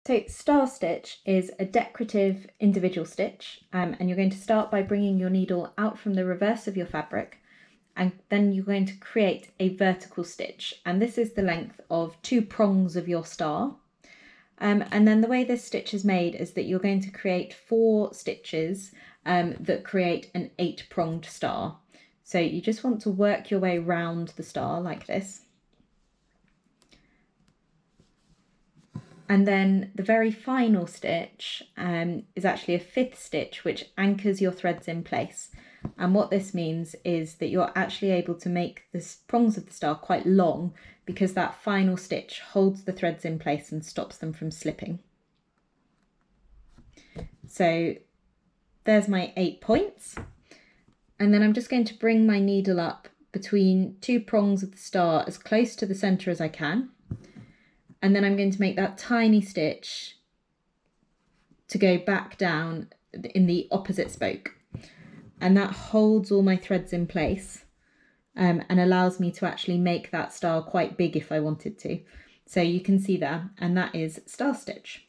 So star stitch is a decorative individual stitch, and you're going to start by bringing your needle out from the reverse of your fabric, and then you're going to create a vertical stitch, and this is the length of 2 prongs of your star. And then the way this stitch is made is that you're going to create 4 stitches that create an 8-pronged star. So you just want to work your way round the star like this. And then the very final stitch is actually a 5th stitch which anchors your threads in place. And what this means is that you're actually able to make the prongs of the star quite long, because that final stitch holds the threads in place and stops them from slipping. So there's my 8 points. And then I'm just going to bring my needle up between 2 prongs of the star as close to the centre as I can. And then I'm going to make that tiny stitch to go back down in the opposite spoke. And that holds all my threads in place and allows me to actually make that star quite big if I wanted to. So you can see there, and that is star stitch.